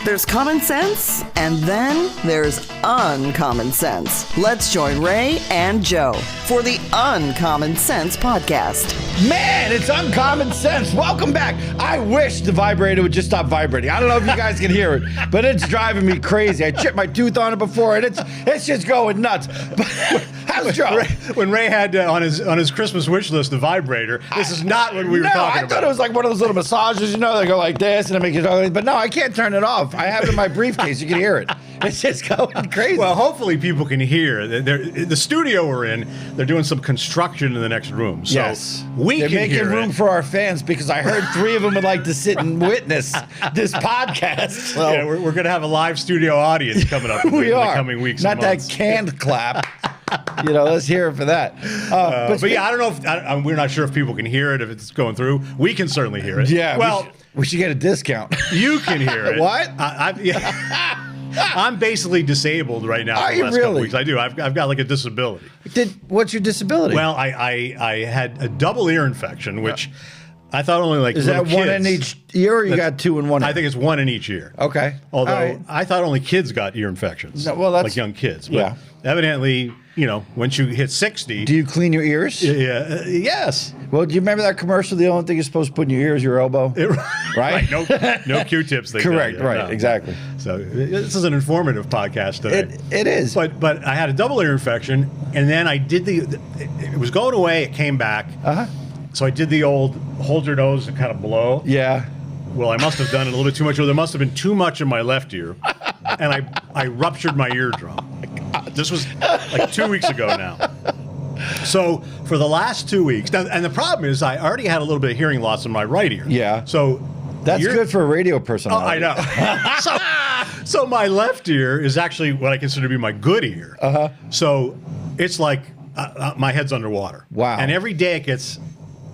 There's common sense, and then there's uncommon sense. Let's join Ray and Joe for the Uncommon Sense podcast. Man, it's Uncommon Sense. Welcome back. I wish the vibrator would just stop vibrating. I don't know if you guys can hear it, but it's driving me crazy. I chipped my tooth on it before, and it's just going nuts. How's Joe? When Ray had on his Christmas wish list the vibrator, this is not what we were talking about. I thought it was like one of those little massages, they go like this and it makes it. But no, I can't turn it off. I have it in my briefcase. You can hear it. It's just going crazy. Well, hopefully people can hear. The studio we're in, they're doing some construction in the next room. So yes. We They're can making hear room it. for our fans because I heard 3 of them would like to sit and witness this podcast. So Yeah, we're going to have a live studio audience coming up in the coming weeks Not and months. that canned clap. Let's hear it for that. But yeah, I don't know if we're not sure if people can hear it, if it's going through. We can certainly hear it. Yeah. Well, we should get a discount. you can hear it. What? I'm basically disabled right now. Are for the you last couple really? weeks. I do. I've got like a disability. What's your disability? Well, I had a double ear infection, which I thought only like is little that one in kids. each ear, or you got 2 in one? I think it's 1 in each ear. Okay. Although All right. I thought only kids got ear infections. No, well, that's- like young kids. But yeah. evidently, once you hit 60. Do you clean your ears? Yeah. Yes. Well, do you remember that commercial? The only thing you're supposed to put in your ear is your elbow. Right? No Q-tips. They Correct. tell you. Right. No. Exactly. So this is an informative podcast today. It is. But I had a double ear infection, and then I did it was going away. It came back. So I did the old hold your nose and kind of blow. Yeah. Well, I must have done it a little bit too much, or there must have been too much in my left ear, and I ruptured my eardrum. This was like 2 weeks ago now. So for the last 2 weeks, and the problem is I already had a little bit of hearing loss in my right ear. Yeah. So That's good for a radio personality. I know. so my left ear is actually what I consider to be my good ear. So it's like my head's underwater. Wow. And every day it gets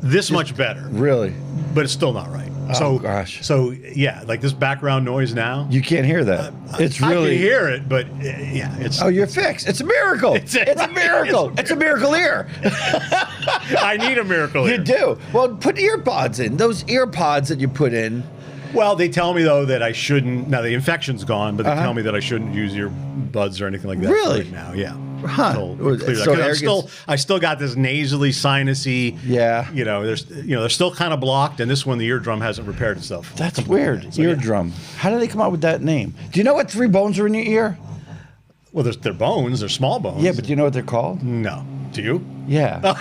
this much better. Really? But it's still not right. Oh, gosh. So yeah, like this background noise now. You can't hear that. It's really. I can hear it, but yeah, it's. Oh, you're fixed. It's a miracle. It's a miracle. It's a miracle ear. I need a miracle ear. You do. Well, put earpods in. Those earpods that you put in. Well, they tell me though that I shouldn't. Now the infection's gone, but they tell me that I shouldn't use earbuds or anything like that. Really? Right now, yeah. Huh. I still got this nasally, sinusy. Yeah. They're still kind of blocked, and this one, the eardrum hasn't repaired itself. That's weird. So, yeah. Eardrum. How did they come up with that name? Do you know what 3 bones are in your ear? Well, they're bones. They're small bones. Yeah, but do you know what they're called? No. Do you? Yeah.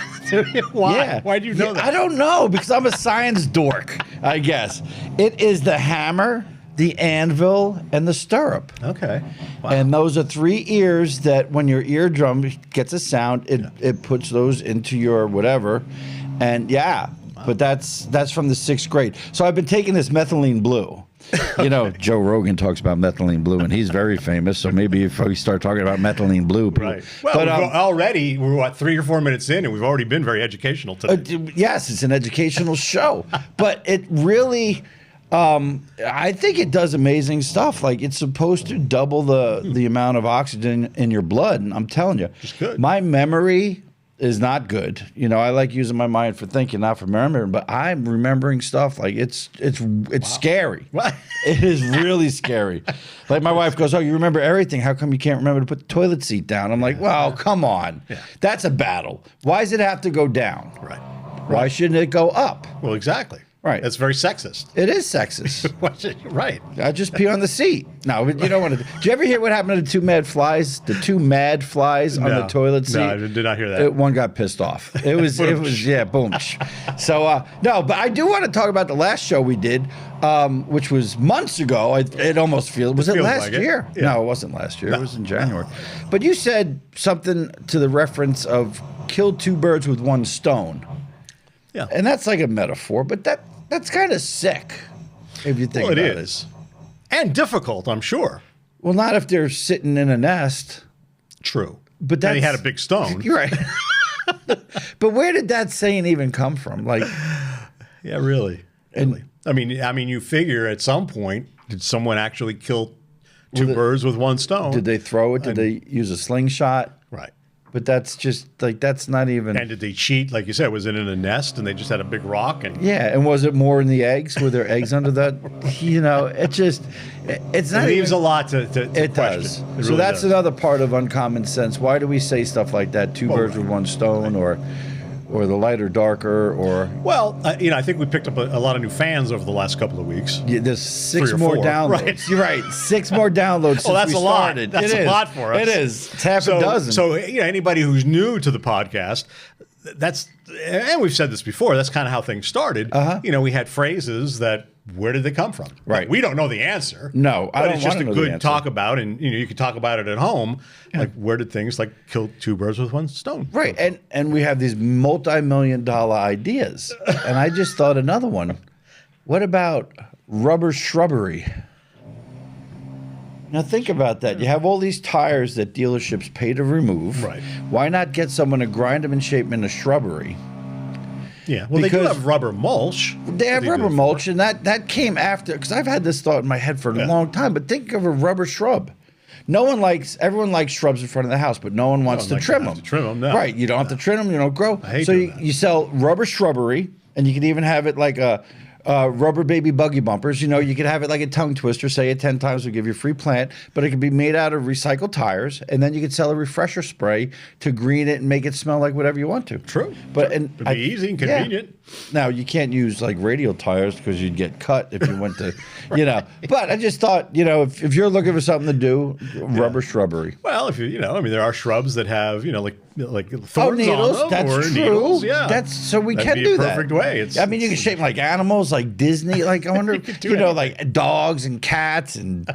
Why? Yeah. Why do you know that? I don't know, because I'm a science dork, I guess. It is the hammer, the anvil, and the stirrup. Okay. Wow. And those are 3 ears that when your eardrum gets a sound, it puts those into your whatever. And but that's from the 6th grade. So I've been taking this methylene blue. Joe Rogan talks about methylene blue, and he's very famous. So maybe if we start talking about methylene blue, right? Well, but, we're 3 or 4 minutes in, and we've already been very educational today. Yes, it's an educational show, but it really. I think it does amazing stuff. Like, it's supposed to double the amount of oxygen in your blood, and I'm telling you, it's good. My memory is not good. I like using my mind for thinking, not for remembering, but I'm remembering stuff like it's scary. What? It is really scary. Like, my wife goes, "Oh, you remember everything. How come you can't remember to put the toilet seat down?" I'm like, "Well, come on. Yeah. That's a battle. Why does it have to go down? Right. Why shouldn't it go up?" Well, exactly. Right. That's very sexist. It is sexist. Right. I just pee on the seat. No, you don't want to. Did you ever hear what happened to the 2 mad flies? The 2 mad flies on the toilet seat? No, I did not hear that. One got pissed off. It was, boom. So, no, but I do want to talk about the last show we did, which was months ago. It almost feels. Was it last year? Yeah. No, it wasn't last year. It was in January. But you said something to the reference of killed 2 birds with 1 stone. Yeah. And that's like a metaphor, but that's kind of sick, if you think about it. Well, it is. And difficult, I'm sure. Well, not if they're sitting in a nest. True. But then he had a big stone. You're right. But where did that saying even come from? Like, yeah, really. I mean, you figure at some point, did someone actually kill 2 birds with 1 stone? Did they throw it? Did they use a slingshot? Right. but that's just like that's not even. And did they cheat? Like you said, was it in a nest and they just had a big rock? And Yeah, and was it more in the eggs? Were there eggs under that? It's not it leaves even, a lot to It question. does. It So really that's does. another part of uncommon sense. Why do we say stuff like that? Two birds with one stone, or the lighter darker, or Well, I think we picked up a lot of new fans over the last couple of weeks. there's 6 3 or more 4, downloads. right. You're right, 6 more downloads. Since that's we a lot. started. That's It a is. lot for us. It is. It's half a dozen. So anybody who's new to the podcast, and we've said this before, that's kind of how things started. We had phrases that, where did they come from? Right. We don't know the answer. No, I but don't it's just wanna a know the good answer. talk about, and you can talk about it at home. Like, where did things like kill 2 birds with 1 stone? Right, and we have these multi-million-dollar ideas, and I just thought another one. What about rubber shrubbery? Now think about that. You have all these tires that dealerships pay to remove. Right. Why not get someone to grind them and shape them into shrubbery? Yeah. Well, they do Because- have rubber mulch. They have do rubber it for. mulch, and that came after, because I've had this thought in my head for a long time. But think of a rubber shrub. Everyone likes shrubs in front of the house, but no one wants to like to trim have them. to trim 'em, no. Right, you don't have to trim them, you don't grow. I hate So doing that. you sell rubber shrubbery, and you can even have it like a rubber baby buggy bumpers. You could have it like a tongue twister. Say it 10 times, we'll give you a free plant. But it could be made out of recycled tires, and then you could sell a refresher spray to green it and make it smell like whatever you want to. True. But It'd be easy and yeah. convenient. Now you can't use like radial tires because you'd get cut if you went to, But I just thought, if you're looking for something to do, rubber shrubbery. Well, if there are shrubs that have, like thorns needles. on them, That's or true. needles. Yeah, That's so we That'd can be do a that. perfect way. You can shape 'em like animals, like Disney. Like I wonder, do like dogs and cats and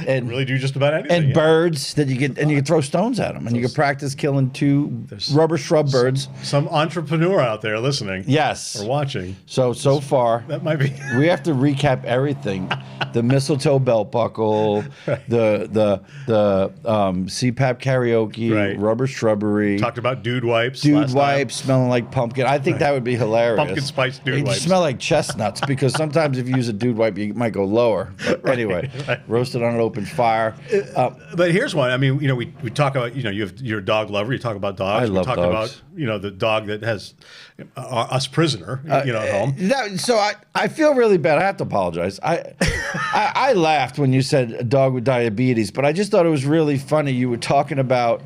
really do just about anything. and yeah. birds that you can throw stones at them, and you can practice killing 2 rubber shrub birds. Some entrepreneur out there listening, Yes. or watching, So far, that might be. we have to recap everything: the mistletoe belt buckle, the CPAP karaoke, Right. rubber shrubbery, Talked about dude wipes. dude last time. wipes smelling like pumpkin. I think that would be hilarious. Pumpkin spice dude It wipes. smell like chestnuts because sometimes if you use a dude wipe, you might go lower. But anyway, roasted on an open fire. But here's one. We talk about, you're a dog lover. You talk about dogs. I love we talk dogs. about, the dog that has us prisoner, at home. So I feel really bad. I have to apologize. I laughed when you said a dog with diabetes, but I just thought it was really funny. You were talking about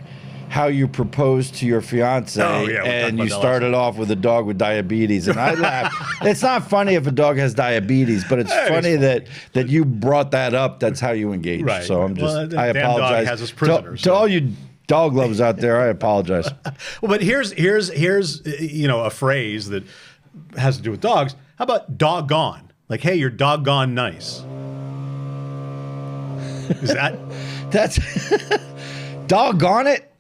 how you proposed to your fiance, Oh, yeah, we talked and about you that started off with a dog with diabetes, and I laughed. It's not funny if a dog has diabetes, but it's funny that you brought that up. That's how you engage. Right. So I'm just, Well, the I damn dog apologize has us prisoner, to so. all you dog lovers out there. I apologize. Well, but here's a phrase that has to do with dogs. How about doggone? Like, hey, you're doggone nice. Is that That's doggone it.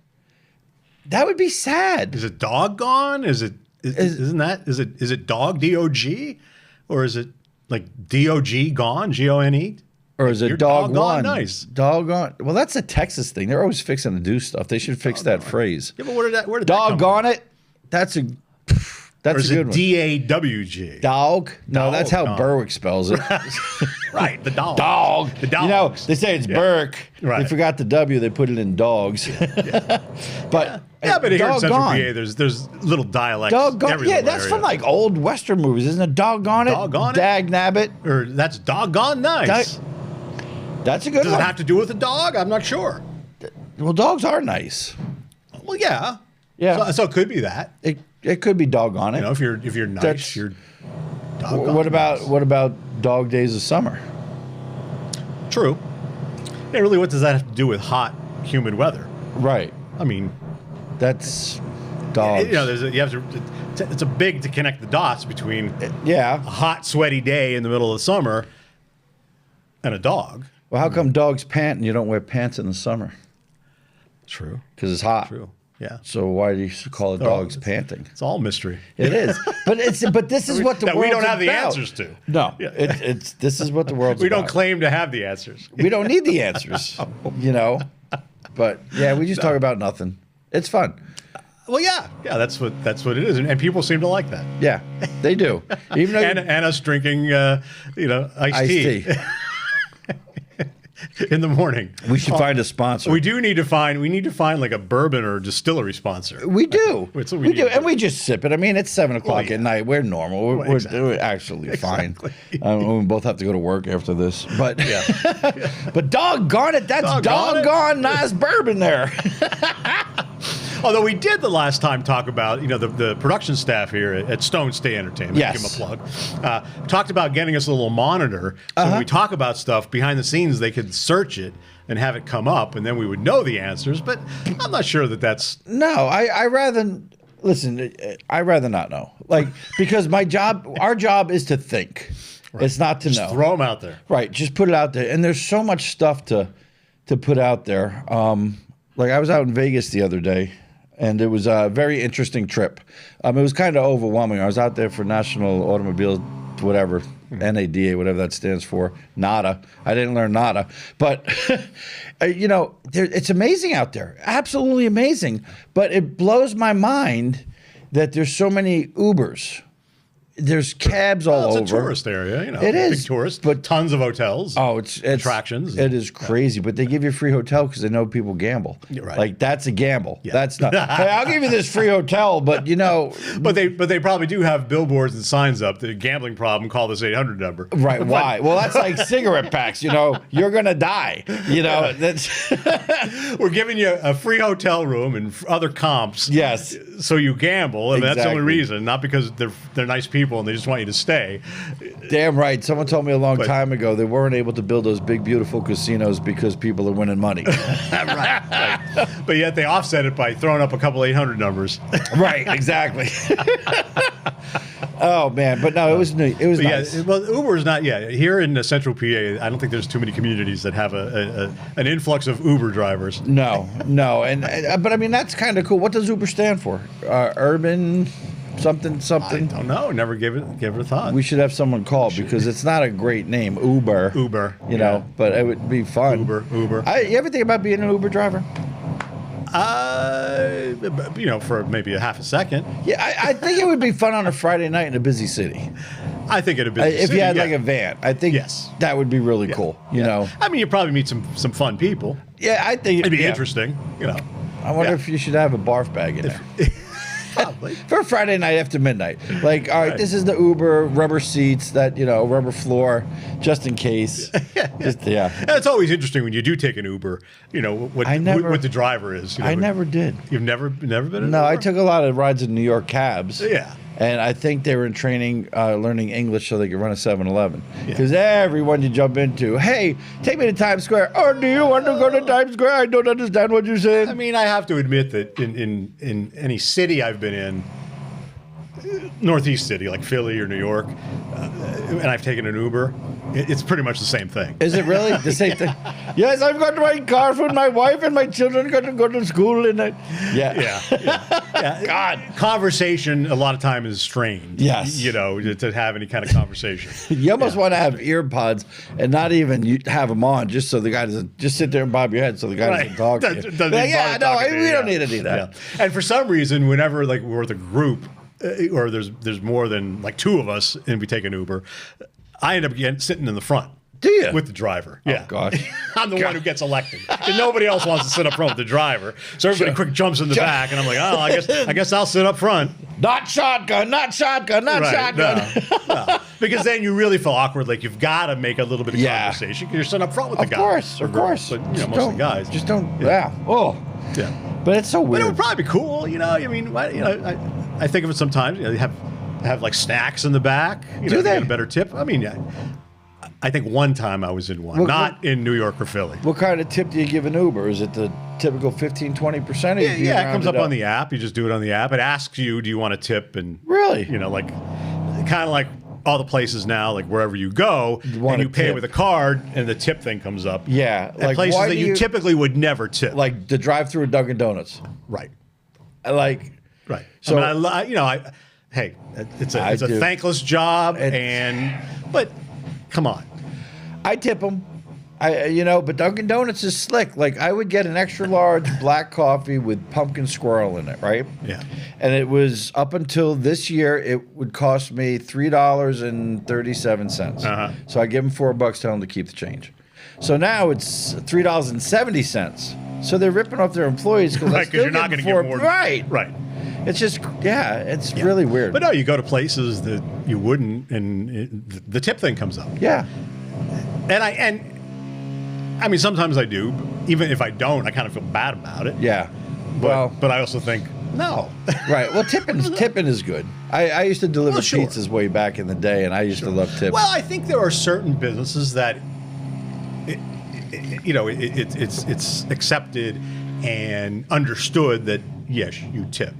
That would be sad. is it doggone? Is it dog D-O-G, or is it like D-O-G gone G-O-N-E? Or is it You're dog doggone one? nice. Doggone. Well, that's a Texas thing. They're always fixing to do stuff. They should fix that phrase. Yeah, but where did that come from? Doggone it. That's a Or is good it one. D-A-W-G? Dog? No, that's how no. Berwick spells it. Right, the dog. Dog. The dog. You know, they say it's Burke. Right. They forgot the W. They put it in dogs. But Yeah, but here in Central doggone. PA, there's little dialects. Doggone. every Yeah, little that's area. from like old Western movies, isn't it? Doggone it. Doggone it. Dag nabbit. Or that's doggone nice. That's a good Does one. it have to do with a dog? I'm not sure. Well, dogs are nice. Well, yeah. Yeah. So it could be that. It could be doggone it. If you're nice, That's- you're doggone What nice. about dog days of summer? True. Yeah, really, what does that have to do with hot, humid weather? Right. I mean, That's dogs. it's a big to connect the dots between a Yeah. hot, sweaty day in the middle of the summer and a dog. Well, how come dogs pant and you don't wear pants in the summer? True. Because it's hot. True. Yeah. So why do you call it dogs panting? It's all mystery. It is, but this is what the that we world's don't have the about. answers to. No, Yeah. it's this is what the world's We about. don't claim to have the answers. We don't need the answers, But yeah, we just talk about nothing. It's fun. Well, yeah, that's what it is, and people seem to like that. Yeah, they do. Even though And us drinking, iced iced tea. tea. in the morning. We should find a sponsor. We need to find like a bourbon or distillery sponsor. We do. That's what we do. need to And we just sip it. I mean, it's 7 o'clock yeah. at night. We're normal. We're actually fine. We both have to go to work after this. But but doggone it, that's doggone nice bourbon there. Although we did the last time talk about, the production staff here at Stone Stay Entertainment, Yes. give them a plug, talked about getting us a little monitor. So when we talk about stuff behind the scenes, they could search it and have it come up, and then we would know the answers. But I'm not sure that that's... No, I rather... Listen, I rather not know. Like, because our job is to think. Right. It's not to know. Just throw them out there. Right, just put it out there. And there's so much stuff to put out there. Like, I was out in Vegas the other day, and it was a very interesting trip. It was kind of overwhelming. I was out there for National Automobile, whatever, NADA, whatever that stands for, NADA. I didn't learn NADA. But, it's amazing out there. Absolutely amazing. But it blows my mind that there's so many Ubers. There's cabs all over. It's a tourist area, It is. Big tourist, but tons of hotels. Oh, it's attractions. It is crazy, but they give you a free hotel because they know people gamble. Right. Like, that's a gamble. Yeah. That's not. Hey, I'll give you this free hotel, but But they probably do have billboards and signs up. The gambling problem. Call this 800 number. Right. Why? Well, that's like cigarette packs. You're gonna die. That's. We're giving you a free hotel room and other comps. Yes. So you gamble, and that's the only Exactly. reason, not because they're nice people and they just want you to stay. Damn right. Someone told me a long time ago they weren't able to build those big, beautiful casinos because people are winning money. right. But yet they offset it by throwing up a couple 800 numbers. Right. Exactly. Oh man, but no, it was neat. It was nice. Yeah, well, Uber is not. Yeah, here in Central PA, I don't think there's too many communities that have an influx of Uber drivers. No, and but I mean that's kind of cool. What does Uber stand for? Urban something. I don't know. Never gave it a thought. We should have someone call because it's not a great name, Uber. You know, but it would be fun. Uber. You ever think about being an Uber driver? For maybe a half a second. Yeah, I think it would be fun on a Friday night in a busy city. I think it'd be if you had like a van. I think that would be really cool. You know, I mean, you'd probably meet some fun people. Yeah, I think it'd be interesting. I wonder if you should have a barf bag in there. Probably. For a Friday night after midnight. Like, all right, this is the Uber, rubber seats, that, rubber floor, just in case. And it's always interesting when you do take an Uber, what the driver is. I never did. You've never been in an No, Uber? I took a lot of rides in New York cabs. Yeah. And I think they were in training, learning English so they could run a 7-Eleven. Because everyone you jump into, hey, take me to Times Square. Oh, do you want to go to Times Square? I don't understand what you're saying. I mean, I have to admit that in any city I've been in, Northeast city like Philly or New York, and I've taken an Uber, it's pretty much the same thing. Is it really the same thing? Yes, I've got my car for my wife and my children got to go to school and yeah. God, conversation a lot of time is strained. Yes, to have any kind of conversation. You almost want to have ear pods and not even have them on, just so the guy doesn't just sit there and bob your head, so the guy doesn't talk to you. We don't need any of that. Yeah. And for some reason, whenever we're with a group, or there's more than two of us, and we take an Uber, I end up sitting in the front. Do you? With the driver. Oh, God. I'm the one who gets elected. And nobody else wants to sit up front with the driver. So everybody quick jumps in the back, and I'm like, I guess I'll sit up front. Not shotgun. Shotgun. No. Because then you really feel awkward, like you've got to make a little bit of conversation because you're sitting up front with the guy. Of course. But most of the guys. Just don't, Oh. Yeah. But it's so weird. But it would probably be cool, I mean, I think of it sometimes, they have like snacks in the back. Do they? Get a better tip. I mean, I think one time I was in one, not in New York or Philly. What kind of tip do you give an Uber? Is it the typical 15-20%? Yeah, it comes up on the app. You just do it on the app. It asks you, do you want a tip? And really, kind of like all the places now, like wherever you go, and you pay with a card, and the tip thing comes up. Yeah, like places that you typically would never tip, like the drive-through at Dunkin' Donuts. Right. Right. So hey, it's a thankless job, but come on. I tip them. But Dunkin' Donuts is slick. Like, I would get an extra large black coffee with pumpkin swirl in it, right? Yeah. And it was up until this year, it would cost me $3.37. So I give them $4, tell them to keep the change. So now it's $3.70. So they're ripping off their employees because Right, because you're not going to get more. Right. Right. It's just, it's really weird. But no, you go to places that you wouldn't, and the tip thing comes up. yeah. And I mean, sometimes I do. Even if I don't, I kind of feel bad about it. Yeah. But, but I also think, no. Right. Well, tipping is good. I used to deliver Well, sure. pizzas way back in the day, and I used to love tips. Well, I think there are certain businesses that, it's accepted and understood that, yes, you tip.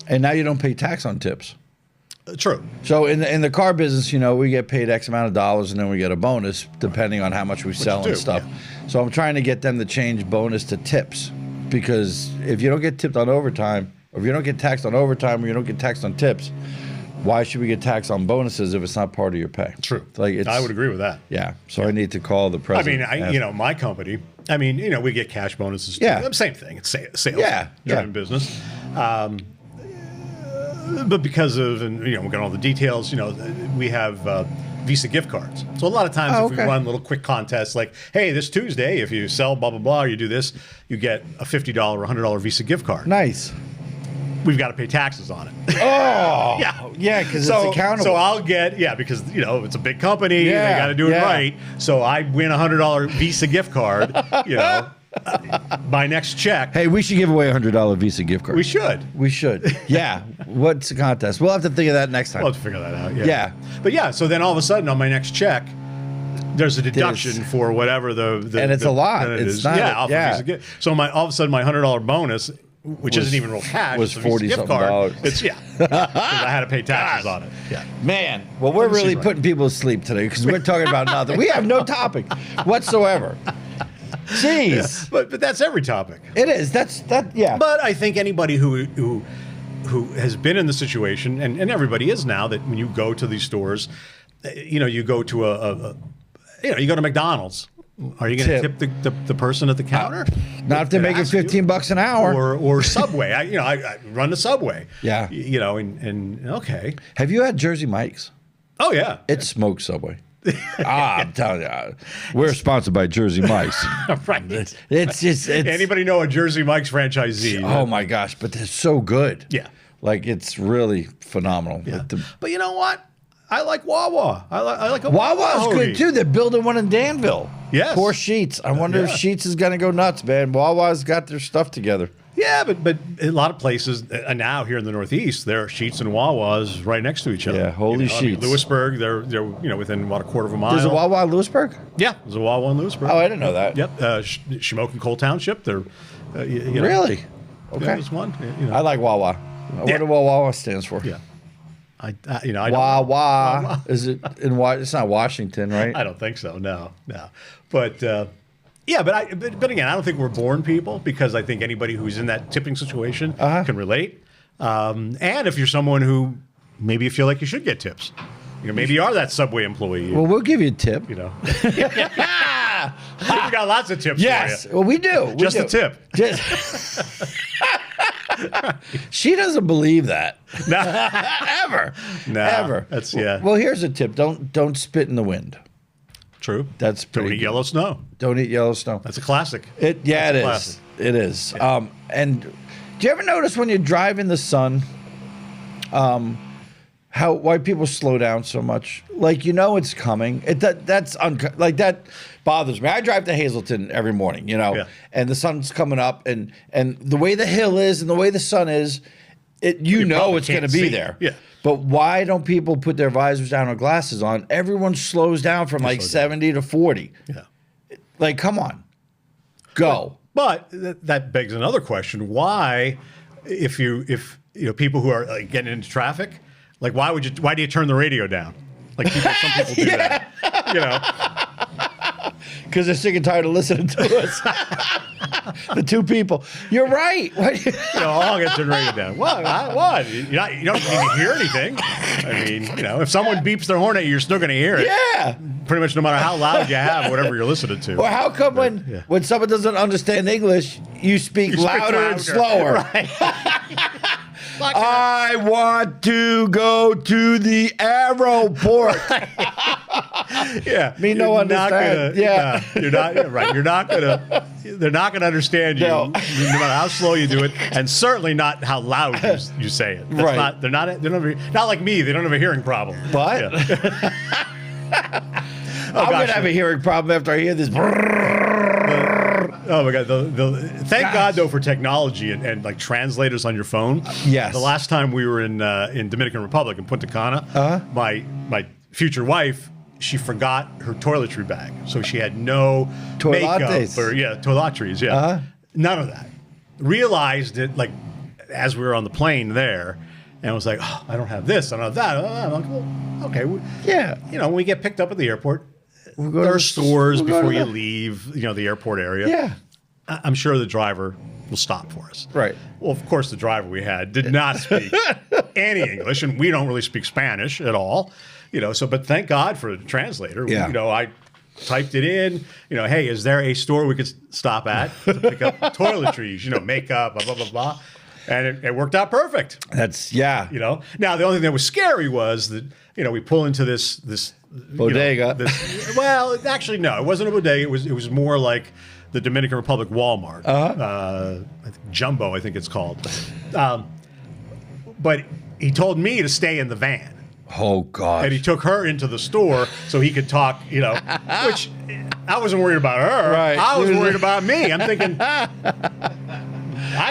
And now you don't pay tax on tips. True. So in the car business, we get paid X amount of dollars, and then we get a bonus depending on how much we sell you and do, stuff. yeah. So I'm trying to get them to change bonus to tips, because if you don't get tipped on overtime, or if you don't get taxed on overtime, or you don't get taxed on tips, why should we get taxed on bonuses if it's not part of your pay? True. Like I would agree with that. Yeah. So I need to call the I mean, president. my company, we get cash bonuses too. Yeah. Same thing. It's sales Yeah, driven yeah. business. But because of, and we got all the details, we have Visa gift cards. So a lot of times if we run little quick contests like, hey, this Tuesday, if you sell blah, blah, blah, or you do this, you get a $50 or $100 Visa gift card. Nice. We've got to pay taxes on it. Oh. Yeah. Yeah, because So, it's accountable. so I'll get, because, it's a big company. Yeah, They got to do it yeah. right. So I win a $100 Visa gift card, my next check. Hey, we should give away a $100 Visa gift card. We should. We should. Yeah. What's the contest? We'll have to think of that next time. We'll have to figure that out. Yeah. But so then all of a sudden on my next check, there's a deduction for whatever the And it's a lot. that It's is. not Yeah, off of yeah. Visa gift. So all of a sudden my $100 bonus, which isn't even real cash, was it's a Visa gift card. $40-something. It's because I had to pay taxes on it. Yeah. Man, well, we're really right. putting people to sleep today because we're talking about nothing. We have no topic whatsoever. Jeez. But that's every topic. It is. Yeah. But I think anybody who has been in the situation, and everybody is now, that when you go to these stores, you go to you go to McDonald's. Are you going to tip the person at the counter? Not if they're making $15 an hour. Or Subway. I run the Subway. Yeah. And okay. Have you had Jersey Mike's? Oh yeah. It's smoked Subway. I'm telling you, we're sponsored by Jersey Mike's. Right. It's Anybody know a Jersey Mike's franchisee? Oh my gosh, but they're so good. Yeah. Like it's really phenomenal. Yeah. With But you know what? I like Wawa. I like a Wawa's hoagie. good too. They're building one in Danville. Yes. Poor Sheets. I wonder if yeah. Sheets is going to go nuts, man. Wawa's got their stuff together. Yeah, but a lot of places now here in the Northeast, there are Sheets and Wawas right next to each other. Yeah, holy Sheets. Lewisburg, they're within about a quarter of a mile. There's a Wawa in Lewisburg? Yeah, there's a Wawa in Lewisburg. Oh, I didn't know that. Yep, Shamokin Coal Township. They're Really? Okay. Yeah, there's one. I like Wawa. I wonder what Wawa stands for. Yeah. I don't know. Wawa. Is it in It's not Washington, right? I don't think so. No. But yeah, but again, I don't think we're born people, because I think anybody who's in that tipping situation can relate. And if you're someone who maybe you feel like you should get tips, maybe you are that Subway employee. Well, we'll give you a tip. We got lots of tips. Yes. For you. Well, we do. Just a tip. She doesn't believe that. No. Ever. No, Ever. that's- yeah. Well, here's a tip. Don't spit in the wind. True. That's Don't pretty eat good. yellow snow. Don't eat yellow snow. That's a classic. It That's a is. classic. It is. And do you ever notice when you drive in the sun, why people slow down so much? Like it's coming. That bothers me. I drive to Hazleton every morning, and the sun's coming up, and the way the hill is and the way the sun is, it's probably going to can't be see. there. Yeah. But why don't people put their visors down or glasses on? Everyone slows down from like 70 to 40. Yeah. Like, come on, go. But that begs another question: why, if people who are getting into traffic, like why do you turn the radio down? Like some people do that. Because they're sick and tired of listening to us. The two people. You're right. I'll get turned radio down. What? You don't need to hear anything. I mean, if someone beeps their horn at you, you're still going to hear it. Yeah. Pretty much no matter how loud you have whatever you're listening to. Or how come when someone doesn't understand English, you speak louder and slower? Right. I want to go to the aeroport. Yeah, Me no you're not understand. gonna- Yeah. you're not yeah, right. You're not gonna. They're not gonna understand you, No. no matter how slow you do it, and certainly not how loud you say it. That's Right. Not, they're not. They don't have, not like me. They don't have a hearing problem. What? Yeah. I'm going to have a hearing problem after I hear this. Oh my God! Thank God though for technology and like translators on your phone. Yes. The last time we were in Dominican Republic in Punta Cana, my future wife, she forgot her toiletry bag, so she had no makeup Toilates. or toiletries. Yeah. None of that. Realized it like as we were on the plane there, and was like, oh, I don't have this, I don't have that. I'm like, well, okay. Yeah. When we get picked up at the airport. We'll go There to are the- stores we'll go to before you the- leave, the airport area. Yeah. I'm sure the driver will stop for us. Right. Well, of course, the driver we had did not speak any English, and we don't really speak Spanish at all. So, but thank God for the translator. Yeah. I typed it in. Hey, is there a store we could stop at to pick up toiletries? Makeup, blah blah blah blah, and it worked out perfect. That's, yeah. Now the only thing that was scary was that we pull into this Bodega. Well, actually, no, it wasn't a bodega. It was more like the Dominican Republic Walmart, I think Jumbo, I think it's called. But he told me to stay in the van, Oh, God. and he took her into the store so he could talk. Which I wasn't worried about her. Right. I was worried about me. I'm thinking, I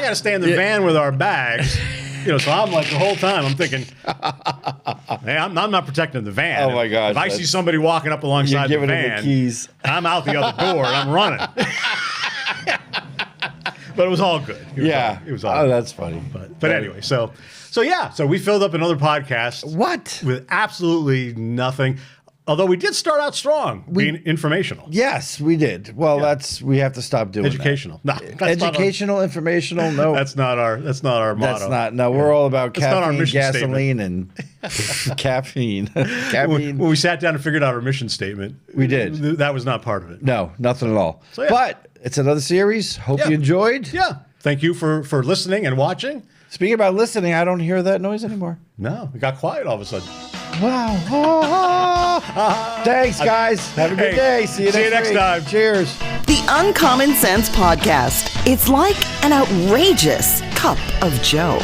got to stay in the van with our bags. So I'm like the whole time I'm thinking, hey, I'm not protecting the van. Oh, my gosh, If I see that's- somebody walking up alongside You're the giving him van, the keys. I'm out the other door and I'm running. But it was all good. It was all Oh, good. that's funny. But anyway, so we filled up another podcast What? with absolutely nothing. Although we did start out strong, being informational, Yes, we did. Well, we have to stop doing that. educational. No, Educational, informational, no. That's not our motto. That's not. No, we're all about That's not our caffeine, mission gasoline, and caffeine. When we sat down and figured out our mission statement, We did. That was not part of it. No, nothing at all. So, yeah. But it's another series. Hope Yeah. you enjoyed. Yeah. Thank you for listening and watching. Speaking about listening, I don't hear that noise anymore. No, it got quiet all of a sudden. Wow. Thanks, guys. Have a good Hey, day. See you see you next next week. time. Cheers. The Uncommon Sense Podcast. It's like an outrageous cup of Joe.